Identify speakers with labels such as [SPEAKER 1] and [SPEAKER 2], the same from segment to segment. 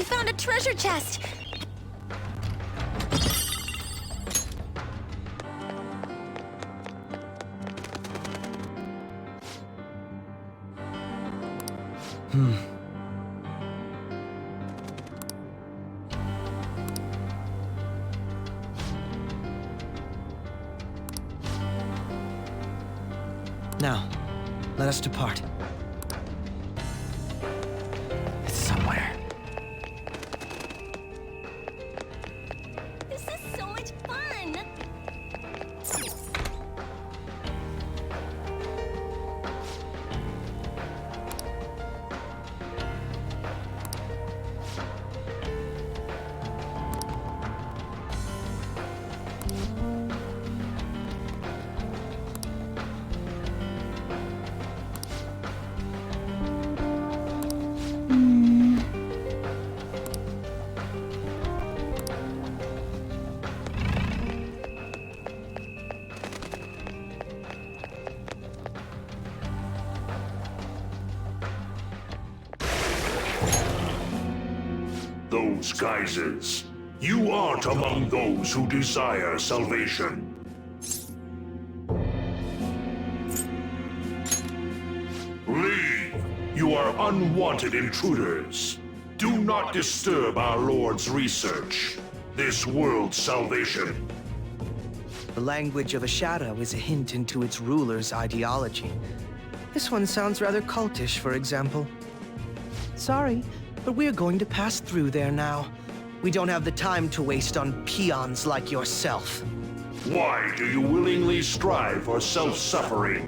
[SPEAKER 1] found a treasure chest!
[SPEAKER 2] Now, let us depart. It's somewhere.
[SPEAKER 1] This is so much fun!
[SPEAKER 3] Those geysers. You aren't among those who desire salvation. Leave! You are unwanted intruders. Do not disturb our Lord's research. This world's salvation.
[SPEAKER 2] The language of a shadow is a hint into its ruler's ideology. This one sounds rather cultish, for example. Sorry, but we're going to pass through there now. We don't have the time to waste on peons like yourself.
[SPEAKER 3] Why do you willingly strive for self-suffering?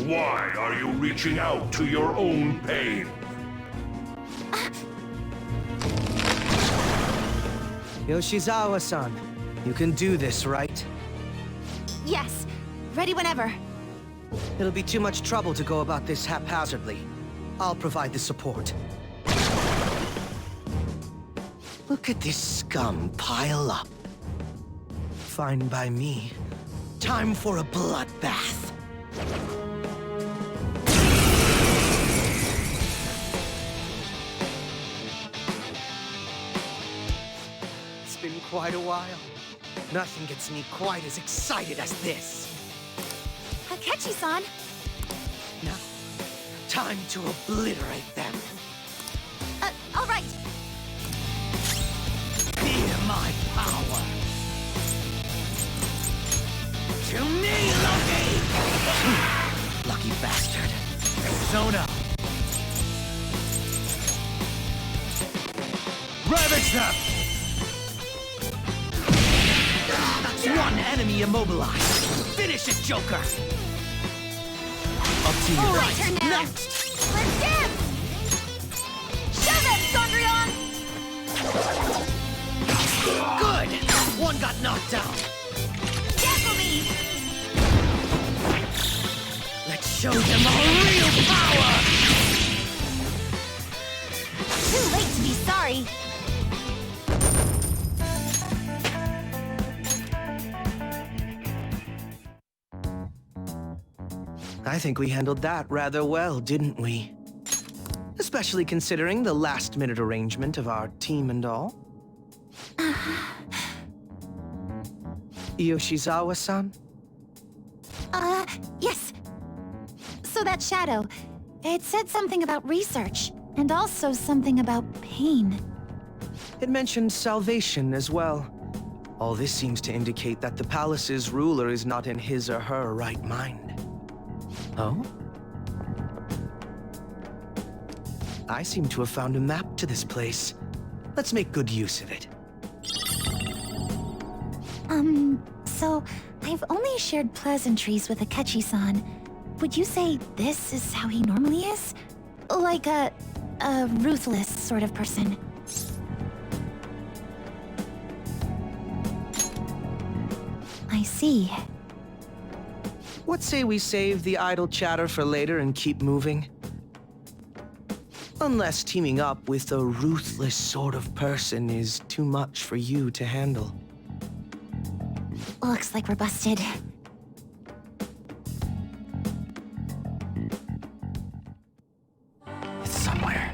[SPEAKER 3] Why are you reaching out to your own pain?
[SPEAKER 2] Yoshizawa-san, you can do this, right?
[SPEAKER 1] Yes, ready whenever.
[SPEAKER 2] It'll be too much trouble to go about this haphazardly. I'll provide the support. Look at this scum pile up. Fine by me. Time for a bloodbath. It's been quite a while. Nothing gets me quite as excited as this.
[SPEAKER 1] Akechi-san!
[SPEAKER 2] Now, time to obliterate them.
[SPEAKER 1] All right.
[SPEAKER 2] Fear my power. To me, Loki! Lucky bastard. Zona. Ravage them! That's one enemy immobilized. Finish it, Joker! Up to you.
[SPEAKER 1] All right, turn now.
[SPEAKER 2] Next!
[SPEAKER 1] Let's dance! Show them, Sondrion!
[SPEAKER 2] Good! One got knocked down.
[SPEAKER 1] Dance for me!
[SPEAKER 2] Let's show them our real power!
[SPEAKER 1] Too late to be sorry.
[SPEAKER 2] I think we handled that rather well, didn't we? Especially considering the last-minute arrangement of our team and all. Yoshizawa-san?
[SPEAKER 1] Yes. So that shadow, it said something about research, and also something about pain.
[SPEAKER 2] It mentioned salvation as well. All this seems to indicate that the palace's ruler is not in his or her right mind. Oh? I seem to have found a map to this place. Let's make good use of it.
[SPEAKER 1] So I've only shared pleasantries with Akechi-san. Would you say this is how he normally is? Like a ruthless sort of person? I see.
[SPEAKER 2] What say we save the idle chatter for later and keep moving? Unless teaming up with a ruthless sort of person is too much for you to handle.
[SPEAKER 1] Looks like we're busted.
[SPEAKER 2] It's somewhere.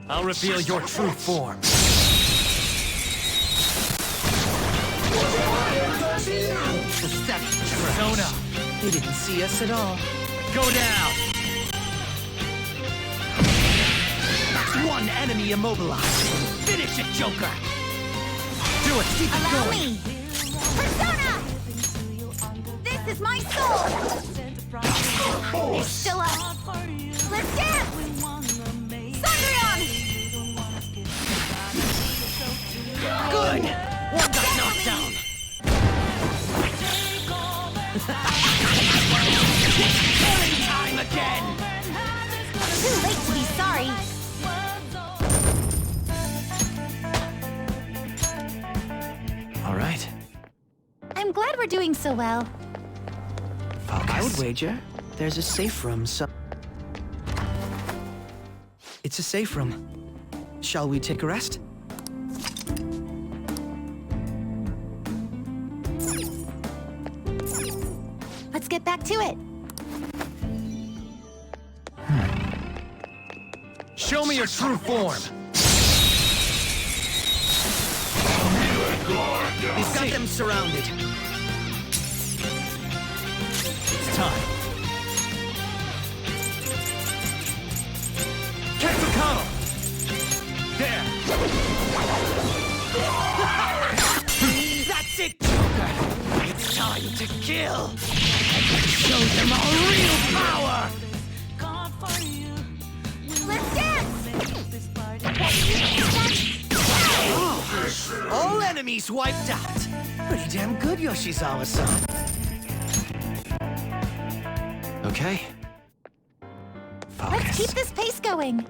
[SPEAKER 4] I'll reveal your true form.
[SPEAKER 2] Pathetic trash.
[SPEAKER 4] Persona,
[SPEAKER 2] They didn't see us at all.
[SPEAKER 4] go down!
[SPEAKER 2] That's one enemy immobilized. Finish it, Joker!
[SPEAKER 4] Do it! Keep it
[SPEAKER 1] Allow
[SPEAKER 4] going!
[SPEAKER 1] me! Persona! This is my soul! It's still up! Let's dance! Sundreon!
[SPEAKER 2] Good! One got knocked down. Killing time again!
[SPEAKER 1] Too late to be sorry!
[SPEAKER 4] All right.
[SPEAKER 1] I'm glad we're doing so well.
[SPEAKER 4] Focus.
[SPEAKER 2] I would wager there's a safe room It's a safe room. Shall we take a rest?
[SPEAKER 1] Let's get back to it.
[SPEAKER 4] Show me your true form!
[SPEAKER 2] We've got them surrounded.
[SPEAKER 4] It's time. Ketsukano! There!
[SPEAKER 2] That's it, Joker! It's time to kill! Show them our real power!
[SPEAKER 1] Let's dance!
[SPEAKER 2] All enemies wiped out! Pretty damn good, Yoshizawa-san.
[SPEAKER 4] Okay. Focus.
[SPEAKER 1] Let's keep this pace going.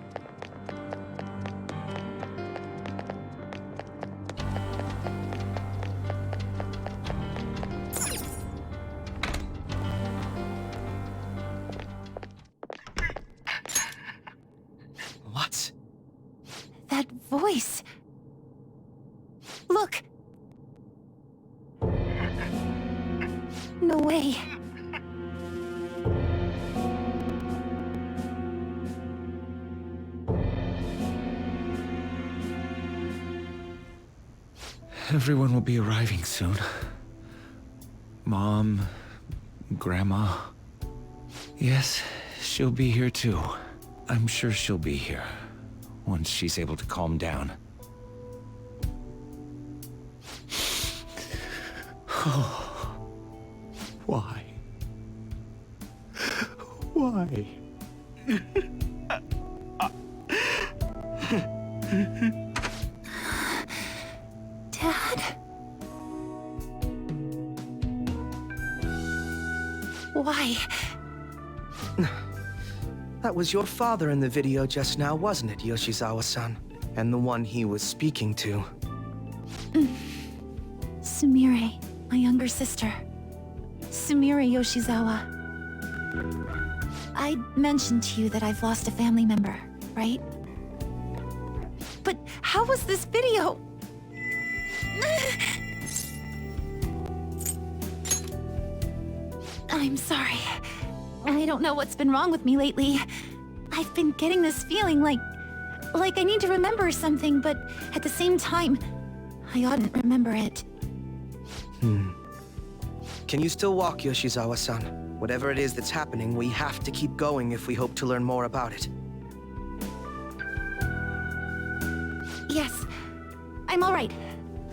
[SPEAKER 2] What?
[SPEAKER 1] That voice. Look. No way.
[SPEAKER 5] Everyone will be arriving soon. Mom, Grandma. Yes, she'll be here too. I'm sure she'll be here once she's able to calm down. Why? Why?
[SPEAKER 1] Dad? Why?
[SPEAKER 2] That was your father in the video just now, wasn't it, Yoshizawa-san? And the one he was speaking to.
[SPEAKER 1] Sumire, my younger sister. Sumire Yoshizawa. I mentioned to you that I've lost a family member, right? But how was this video? I'm sorry. I don't know what's been wrong with me lately. I've been getting this feeling like I need to remember something, but at the same time, I oughtn't remember it.
[SPEAKER 2] Can you still walk, Yoshizawa-san? Whatever it is that's happening, we have to keep going if we hope to learn more about it.
[SPEAKER 1] Yes, I'm all right.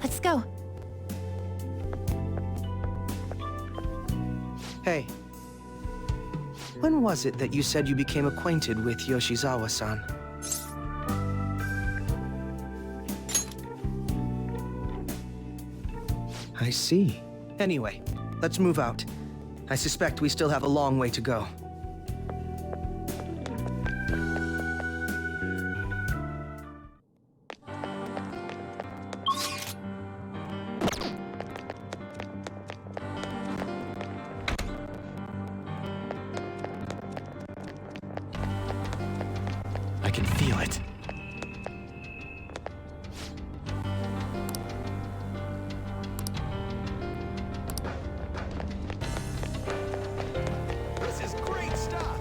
[SPEAKER 1] Let's go.
[SPEAKER 2] Hey. When was it that you said you became acquainted with Yoshizawa-san? I see. Anyway, let's move out. I suspect we still have a long way to go.
[SPEAKER 4] I can feel it.
[SPEAKER 2] This is great stuff!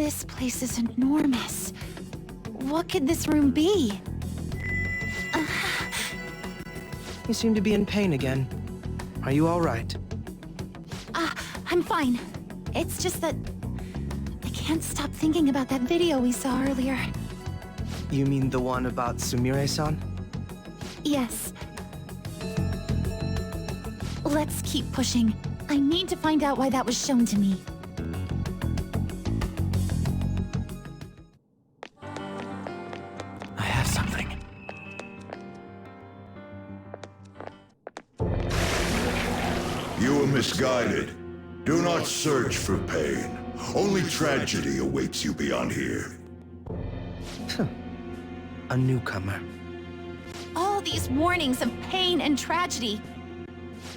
[SPEAKER 1] This place is enormous. What could this room be?
[SPEAKER 2] You seem to be in pain again. Are you all right?
[SPEAKER 1] I'm fine. It's just that I can't stop thinking about that video we saw earlier.
[SPEAKER 2] You mean the one about Sumire-san?
[SPEAKER 1] Yes. Let's keep pushing. I need to find out why that was shown to me.
[SPEAKER 4] I have something.
[SPEAKER 3] You are misguided. Do not search for pain. Only tragedy awaits you beyond here.
[SPEAKER 2] A newcomer.
[SPEAKER 1] All these warnings of pain and tragedy.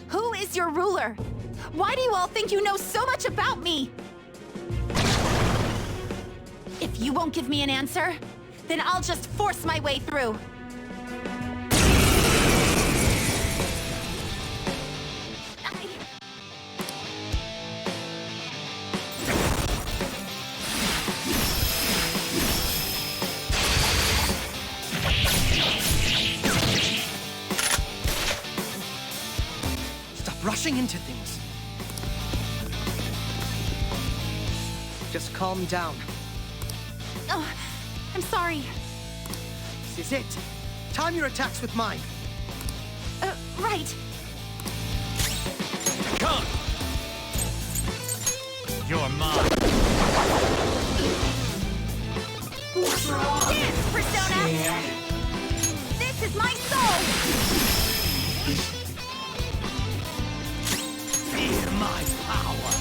[SPEAKER 1] Who is your ruler? Why do you all think you know so much about me? If you won't give me an answer, then I'll just force my way through.
[SPEAKER 2] Stop rushing into things. Just calm down.
[SPEAKER 1] Oh, I'm sorry.
[SPEAKER 2] This is it. Time your attacks with mine.
[SPEAKER 1] Right.
[SPEAKER 4] Come! You're mine.
[SPEAKER 1] Dance, Persona! This is my soul!
[SPEAKER 4] Feel my power.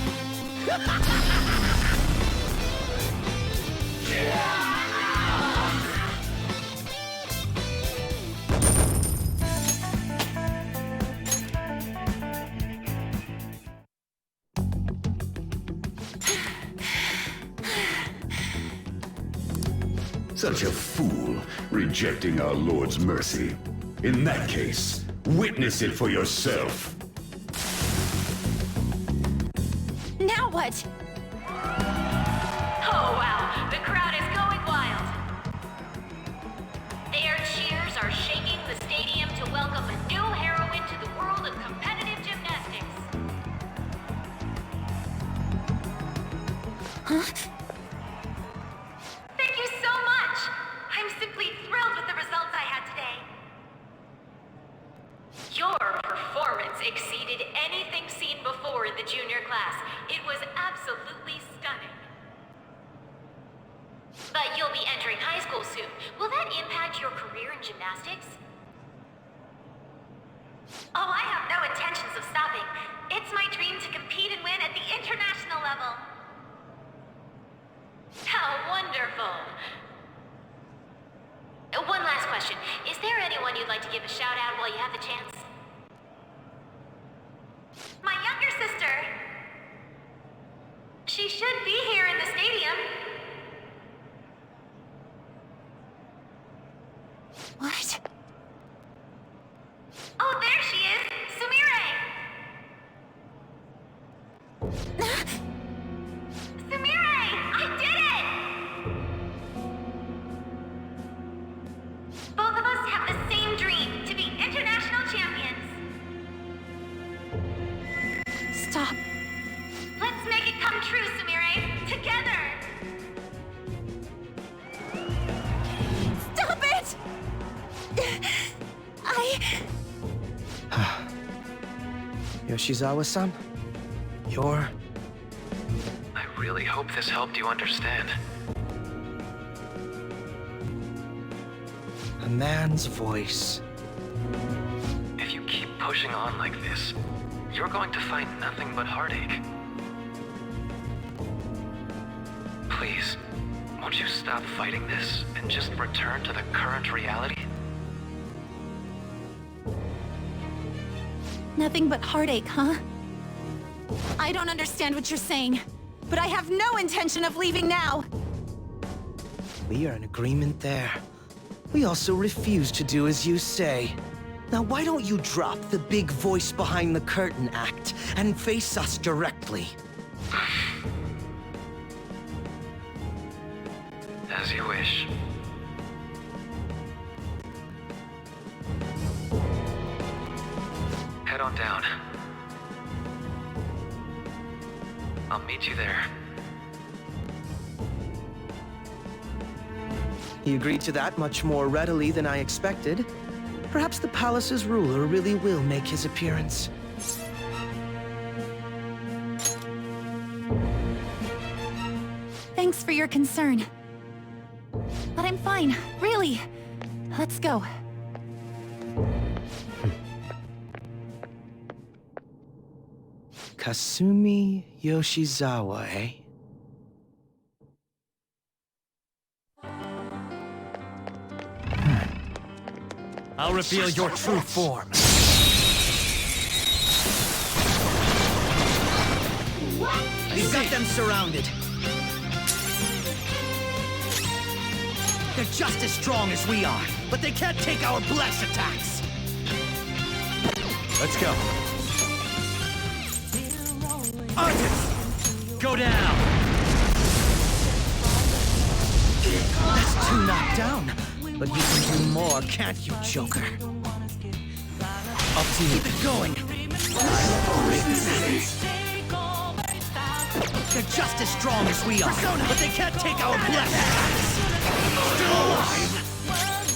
[SPEAKER 3] Such a fool, rejecting our Lord's mercy. In that case, witness it for yourself.
[SPEAKER 1] Now what?
[SPEAKER 6] Oh wow, the crowd is going wild. Their cheers are shaking the stadium to welcome a new heroine to the world of competitive gymnastics. Thank you so much! I'm simply thrilled with the results I had today. Your performance exceeded anything seen before in the junior class. It was absolutely stunning. But you'll be entering high school soon. Will that impact your career in gymnastics? Oh, I have no intentions of stopping. It's my dream to compete and win at the international level. How wonderful. One last question. Is there anyone you'd like to give a shout out while you have the chance? My younger sister. She should be here in the stadium.
[SPEAKER 1] What?
[SPEAKER 6] Oh, there she is! Sumire! Sumire! I did it! Both of us have the same dream, to be international champions.
[SPEAKER 1] Stop.
[SPEAKER 6] Let's make it come true, Sumire! Together!
[SPEAKER 1] Stop it!
[SPEAKER 2] Yoshizawa-san? You're...
[SPEAKER 4] I really hope this helped you understand.
[SPEAKER 2] a man's voice.
[SPEAKER 4] If you keep pushing on like this, you're going to find nothing but heartache. Please, won't you stop fighting this and just return to the current reality?
[SPEAKER 1] Nothing but heartache, huh? I don't understand what you're saying, but I have no intention of leaving now.
[SPEAKER 2] We are in agreement there. We also refuse to do as you say. Now why don't you drop the big voice behind the curtain act and face us directly?
[SPEAKER 4] As you wish. Head on down. I'll meet you there.
[SPEAKER 2] He agreed to that much more readily than I expected. Perhaps the palace's ruler really will make his appearance.
[SPEAKER 1] Thanks for your concern. But I'm fine, really. Let's go.
[SPEAKER 2] Kasumi Yoshizawa, eh?
[SPEAKER 7] I'll reveal your true form.
[SPEAKER 2] We've got them surrounded.
[SPEAKER 7] They're just as strong as we are, but they can't take our bless attacks. Let's go. Artist! Go down!
[SPEAKER 2] That's two knocked down. But you can do more, can't you, Joker?
[SPEAKER 7] Up to you.
[SPEAKER 2] Keep it going.
[SPEAKER 7] They're just as strong as we are, but they can't take our bless attacks. Still alive!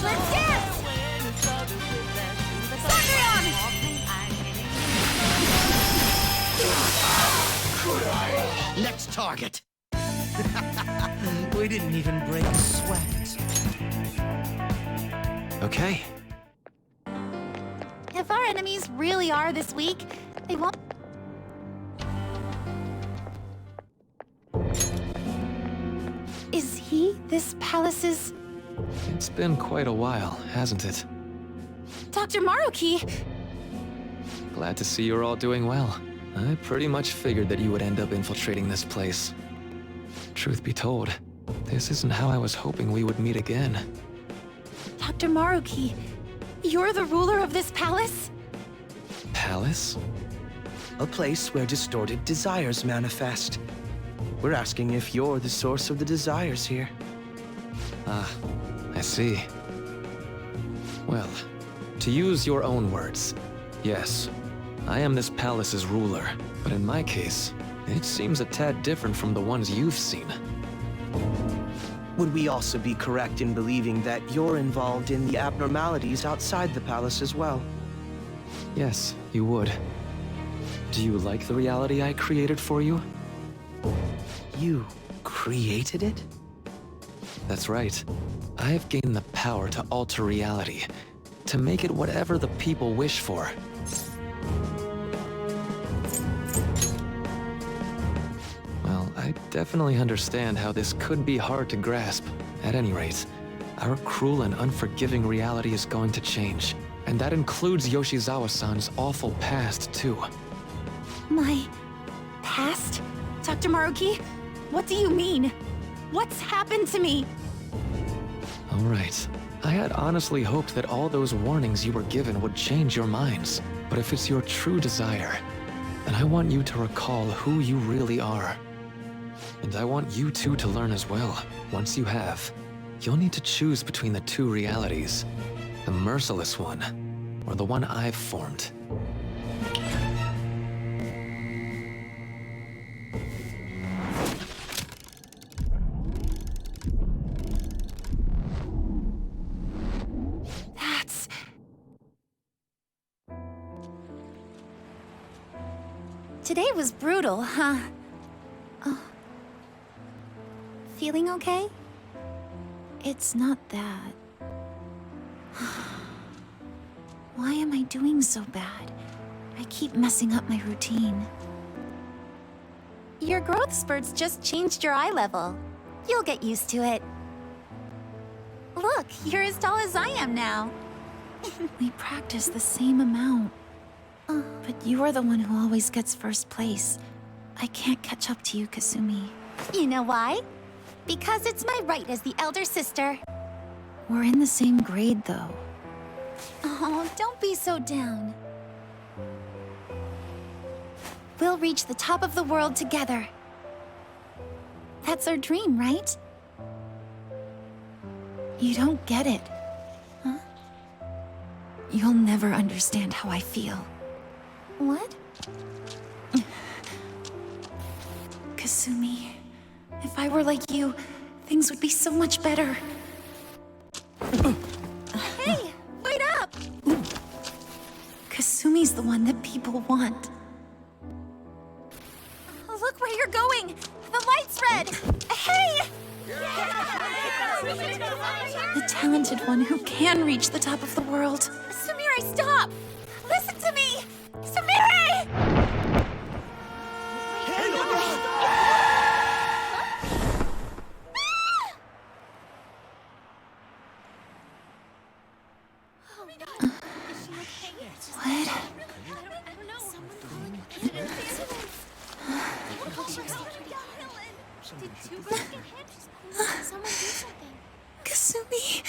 [SPEAKER 1] Let's dance! Sandrion!
[SPEAKER 7] Next target. We didn't even break a sweat.
[SPEAKER 5] Okay.
[SPEAKER 1] If our enemies really are this weak, they won't... Is he this palace's...
[SPEAKER 5] It's been quite a while, hasn't it?
[SPEAKER 1] Dr. Maruki?
[SPEAKER 5] Glad to see you're all doing well. I pretty much figured that you would end up infiltrating this place. Truth be told, this isn't how I was hoping we would meet again.
[SPEAKER 1] Dr. Maruki, you're the ruler of this palace?
[SPEAKER 5] Palace?
[SPEAKER 2] A place where distorted desires manifest. We're asking if you're the source of the desires here.
[SPEAKER 5] Ah, I see. Well, to use your own words, yes, I am this palace's ruler, but in my case, it seems a tad different from the ones you've seen.
[SPEAKER 2] Would we also be correct in believing that you're involved in the abnormalities outside the palace as well?
[SPEAKER 5] Yes, you would. Do you like the reality I created for you?
[SPEAKER 2] You created it?
[SPEAKER 5] That's right. I have gained the power to alter reality, to make it whatever the people wish for. Well, I definitely understand how this could be hard to grasp. At any rate, our cruel and unforgiving reality is going to change. And that includes Yoshizawa-san's awful past, too.
[SPEAKER 1] My... past? Dr. Maruki? What do you mean? What's happened to me?
[SPEAKER 5] All right. I had honestly hoped that all those warnings you were given would change your minds. But if it's your true desire, then I want you to recall who you really are. And I want you two to learn as well. Once you have, you'll need to choose between the two realities. The merciless one, or the one I've formed.
[SPEAKER 1] That's... Today was brutal, huh? Oh. Feeling okay? It's not that. Why am I doing so bad? I keep messing up my routine. Your growth spurts just changed your eye level. You'll get used to it. Look, you're as tall as I am now. We practice the same amount. But you're the one who always gets first place. I can't catch up to you, Kasumi. You know why? Because it's my right as the elder sister. We're in the same grade, though. Oh, don't be so down. We'll reach the top of the world together. That's our dream, right? You don't get it. Huh? You'll never understand how I feel. What? Kasumi, if I were like you, things would be so much better. Hey, wait up! Kasumi's the one that people want. Look where you're going! The light's red! Hey! The talented one who can reach the top of the world. Sumire, stop! Listen to me! Sumire! Kasumi.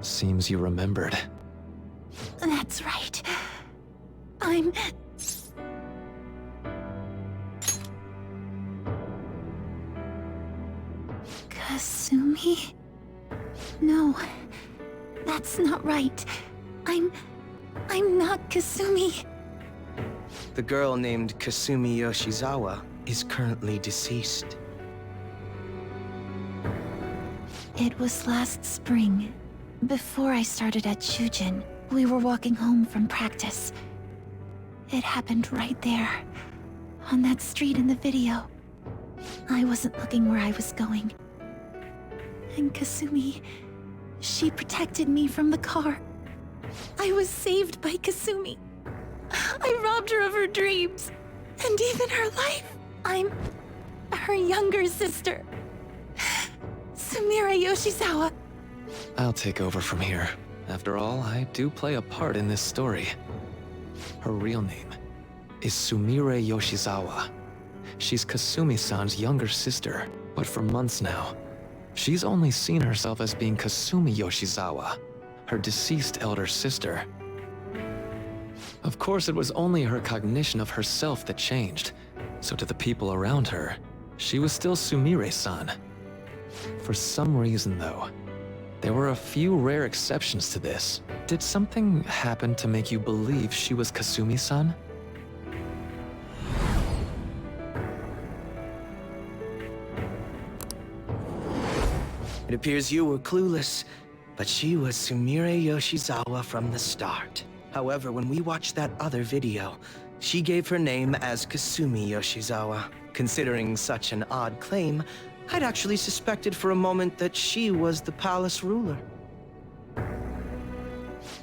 [SPEAKER 5] Seems you remembered.
[SPEAKER 1] That's right. I'm... Kasumi? No, that's not right. I'm not Kasumi.
[SPEAKER 2] The girl named Kasumi Yoshizawa is currently deceased.
[SPEAKER 1] It was last spring. Before I started at Shujin, we were walking home from practice. It happened right there, on that street in the video. I wasn't looking where I was going. And Kasumi, she protected me from the car. I was saved by Kasumi. I robbed her of her dreams, and even her life. I'm her younger sister, Sumire Yoshizawa.
[SPEAKER 5] I'll take over from here. After all, I do play a part in this story. Her real name is Sumire Yoshizawa. She's Kasumi-san's younger sister, but for months now, she's only seen herself as being Kasumi Yoshizawa, her deceased elder sister. Of course, it was only her cognition of herself that changed, so to the people around her, she was still Sumire-san. For some reason, though, there were a few rare exceptions to this. Did something happen to make you believe she was Kasumi-san?
[SPEAKER 2] It appears you were clueless, but she was Sumire Yoshizawa from the start. However, when we watched that other video, she gave her name as Kasumi Yoshizawa. Considering such an odd claim, I'd actually suspected for a moment that she was the palace ruler.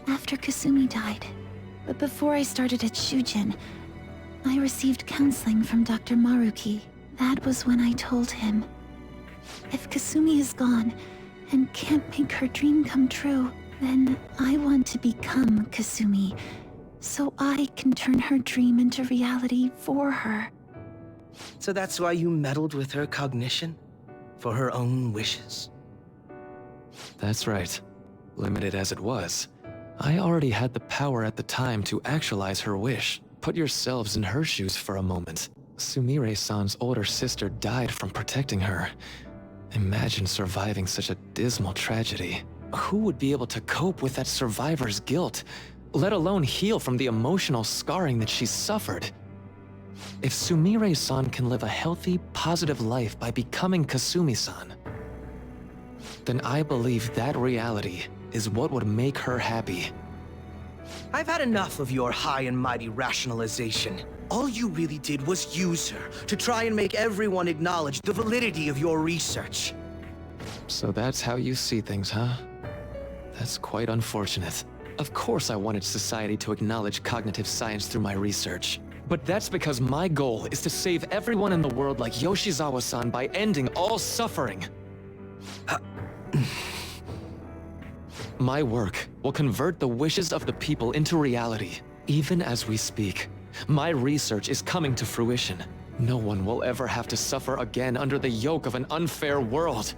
[SPEAKER 1] After Kasumi died, but before I started at Shujin, I received counseling from Dr. Maruki. That was when I told him, if Kasumi is gone and can't make her dream come true, then I want to become Kasumi, so I can turn her dream into reality for her.
[SPEAKER 2] So that's why you meddled with her cognition? For her own wishes?
[SPEAKER 5] That's right. Limited as it was, I already had the power at the time to actualize her wish. Put yourselves in her shoes for a moment. Sumire-san's older sister died from protecting her. Imagine surviving such a dismal tragedy. Who would be able to cope with that survivor's guilt, let alone heal from the emotional scarring that she's suffered? If Sumire-san can live a healthy, positive life by becoming Kasumi-san, then I believe that reality is what would make her happy.
[SPEAKER 2] I've had enough of your high and mighty rationalization. All you really did was use her to try and make everyone acknowledge the validity of your research.
[SPEAKER 5] So that's how you see things, huh? That's quite unfortunate. Of course I wanted society to acknowledge cognitive science through my research. But that's because my goal is to save everyone in the world like Yoshizawa-san by ending all suffering. My work will convert the wishes of the people into reality, even as we speak. My research is coming to fruition. No one will ever have to suffer again under the yoke of an unfair world.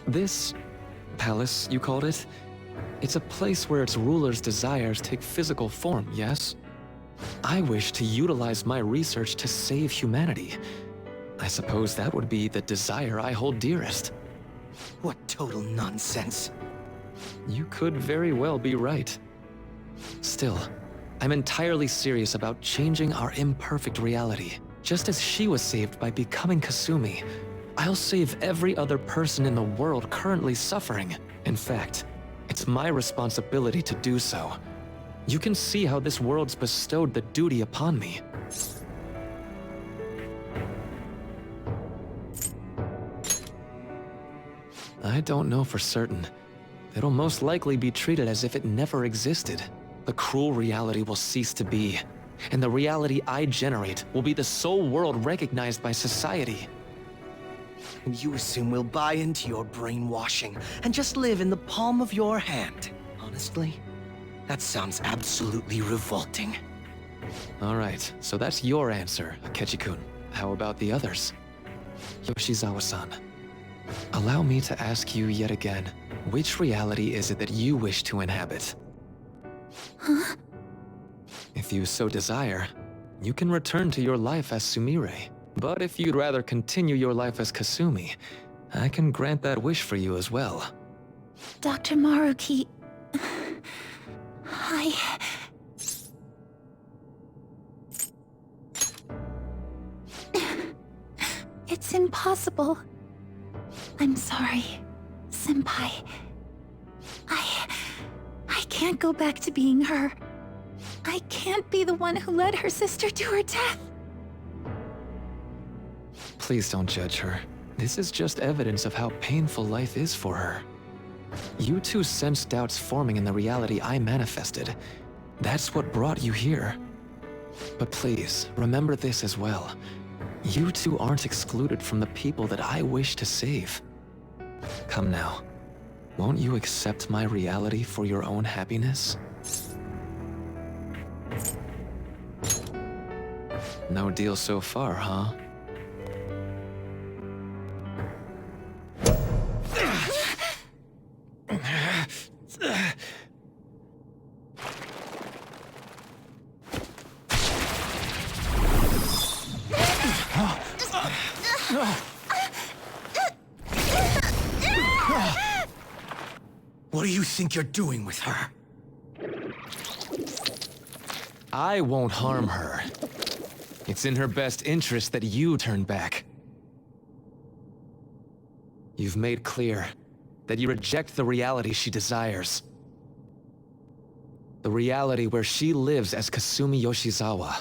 [SPEAKER 5] This palace, you called it? It's a place where its ruler's desires take physical form, yes? I wish to utilize my research to save humanity. I suppose that would be the desire I hold dearest.
[SPEAKER 2] What total nonsense.
[SPEAKER 5] You could very well be right. Still, I'm entirely serious about changing our imperfect reality. Just as she was saved by becoming Kasumi, I'll save every other person in the world currently suffering. In fact, it's my responsibility to do so. You can see how this world's bestowed the duty upon me. I don't know for certain. It'll most likely be treated as if it never existed. The cruel reality will cease to be, and the reality I generate will be the sole world recognized by society.
[SPEAKER 2] And you assume we'll buy into your brainwashing and just live in the palm of your hand. Honestly, that sounds absolutely revolting.
[SPEAKER 5] All right, so that's your answer, Akechi-kun. How about the others? Yoshizawa-san, allow me to ask you yet again, which reality is it that you wish to inhabit?
[SPEAKER 1] Huh?
[SPEAKER 5] If you so desire, you can return to your life as Sumire. But if you'd rather continue your life as Kasumi, I can grant that wish for you as well.
[SPEAKER 1] Dr. Maruki... It's impossible. I'm sorry, Senpai. I can't go back to being her. I can't be the one who led her sister to her death.
[SPEAKER 5] Please don't judge her. This is just evidence of how painful life is for her. You two sensed doubts forming in the reality I manifested. That's what brought you here. But please, remember this as well. You two aren't excluded from the people that I wish to save. Come now. Won't you accept my reality for your own happiness? No deal so far, huh?
[SPEAKER 2] What do you think you're doing with her?
[SPEAKER 5] I won't harm her. It's in her best interest that you turn back. You've made clear that you reject the reality she desires. The reality where she lives as Kasumi Yoshizawa.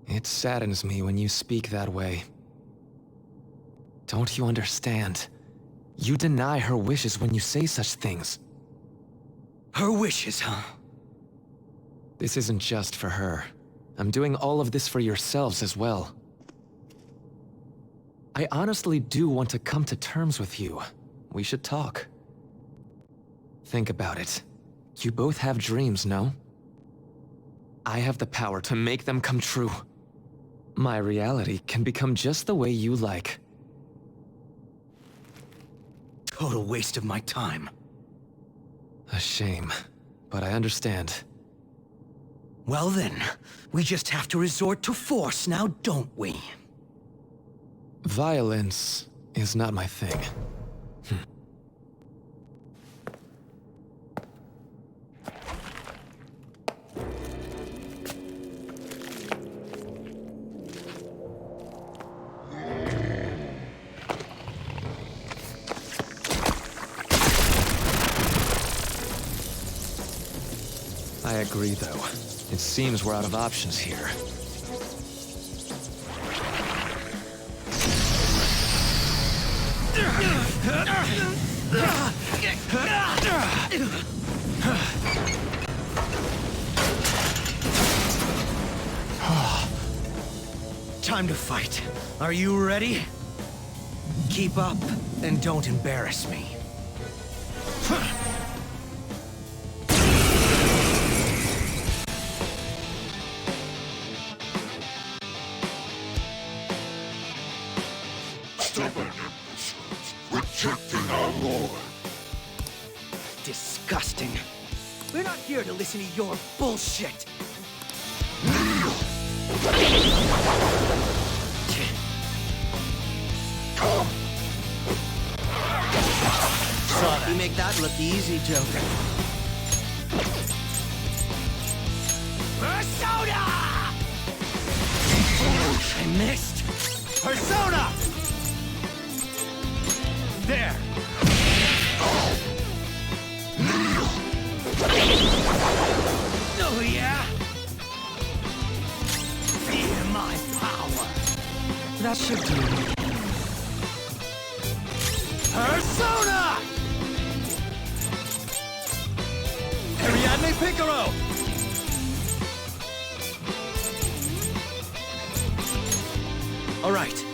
[SPEAKER 5] It saddens me when you speak that way. Don't you understand? You deny her wishes when you say such things.
[SPEAKER 2] Her wishes, huh?
[SPEAKER 5] This isn't just for her. I'm doing all of this for yourselves as well. I honestly do want to come to terms with you. We should talk. Think about it. You both have dreams, no? I have the power to make them come true. My reality can become just the way you like.
[SPEAKER 2] Total waste of my time.
[SPEAKER 5] A shame, but I understand.
[SPEAKER 2] Well then, we just have to resort to force now, don't we?
[SPEAKER 5] Violence is not my thing. I agree, though. It seems we're out of options here.
[SPEAKER 2] Time to fight. Are you ready? Keep up, and don't embarrass me.
[SPEAKER 3] Stubborn imbeciles, rejecting our lord.
[SPEAKER 2] Disgusting. We're not here to listen to your bullshit. You make that look easy, Joker. Persona! I missed. Persona! There. Oh, yeah? Fear my power. That should do. Persona! Ariadne Picaro! All right.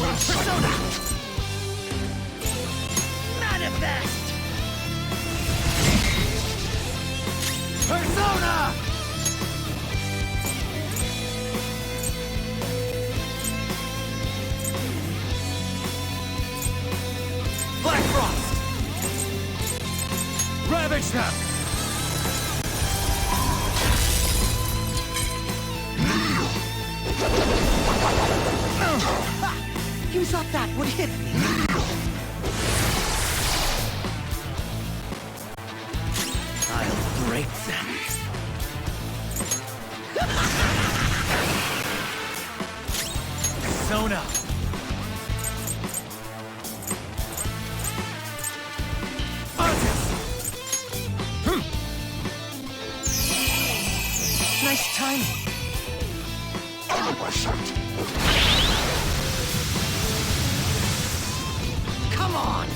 [SPEAKER 2] Persona! Manifest! Persona! Black Frost! Ravage them! You thought that would hit me? I'll break them. Persona! Artist! Nice timing. Out of my sight. Come on!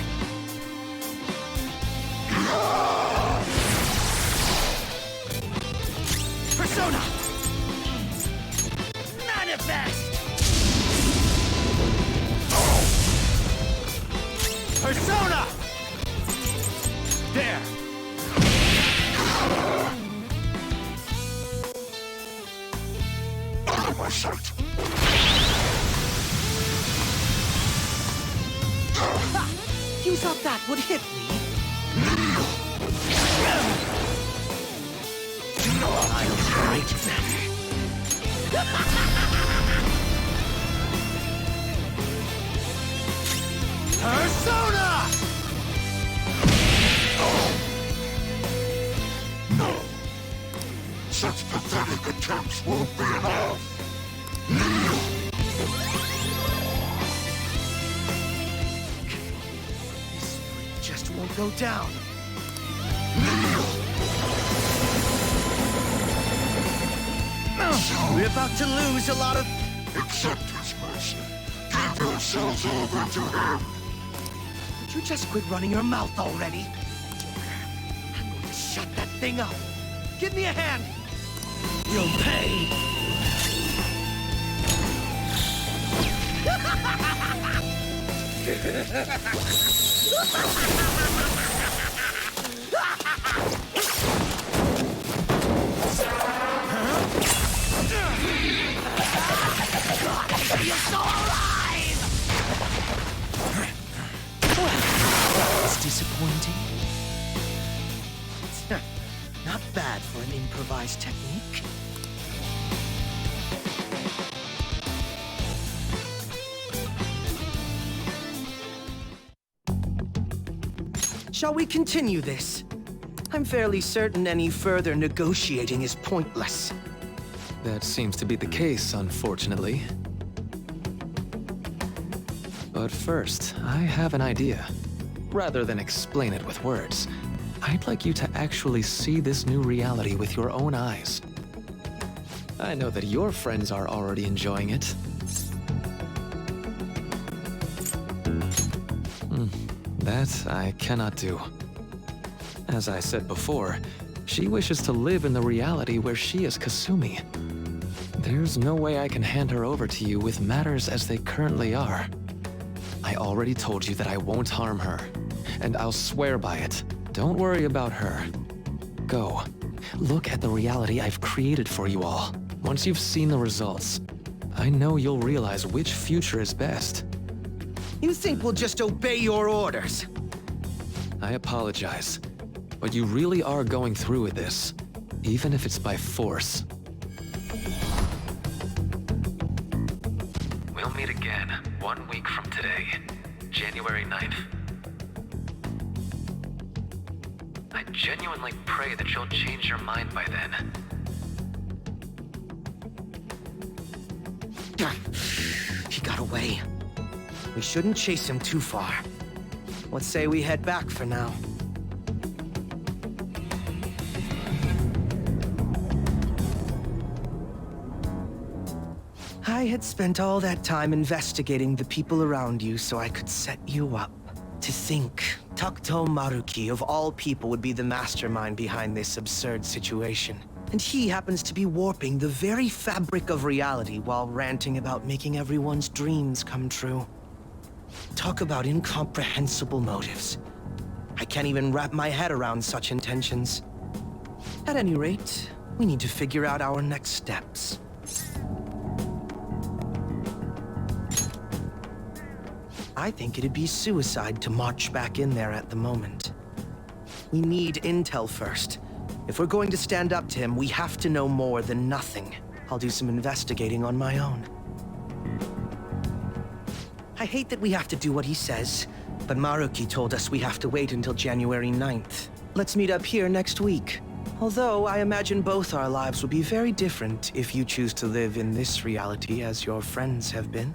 [SPEAKER 2] Persona! Manifest! Persona! There! Out of my sight! You thought that would hit me? I'll break them. Persona! No. Such pathetic attempts won't be enough. Just won't go down. We're about to lose a lot of... Accept his mercy. Give yourselves over to him. Would you just quit running your mouth already? I'm going to shut that thing up. Give me a hand. You'll pay. You're so alive! It's disappointing. Not bad for an improvised technique. Shall we continue this? I'm fairly certain any further negotiating is pointless.
[SPEAKER 5] That seems to be the case, unfortunately. But first, I have an idea. rather than explain it with words. I'd like you to actually see this new reality with your own eyes. I know that your friends are already enjoying it. That I cannot do. As I said before, she wishes to live in the reality where she is Kasumi. There's no way I can hand her over to you with matters as they currently are. I already told you that I won't harm her, and I'll swear by it. Don't worry about her. Go. Look at the reality I've created for you all. Once you've seen the results, I know you'll realize which future is best.
[SPEAKER 2] You think we'll just obey your orders?
[SPEAKER 5] I apologize, but you really are going through with this, even if it's by force.
[SPEAKER 4] We'll meet again 1 week from today, January 9th. I genuinely pray that you'll change your mind by then.
[SPEAKER 2] He got away. We shouldn't chase him too far. Let's say we head back for now. I had spent all that time investigating the people around you so I could set you up. To think, Takuto Maruki of all people would be the mastermind behind this absurd situation. And he happens to be warping the very fabric of reality while ranting about making everyone's dreams come true. Talk about incomprehensible motives. I can't even wrap my head around such intentions. At any rate, we need to figure out our next steps. I think it'd be suicide to march back in there at the moment. We need intel first. If we're going to stand up to him, we have to know more than nothing. I'll do some investigating on my own. I hate that we have to do what he says, but Maruki told us we have to wait until January 9th. Let's meet up here next week. Although I imagine both our lives will be very different if you choose to live in this reality as your friends have been.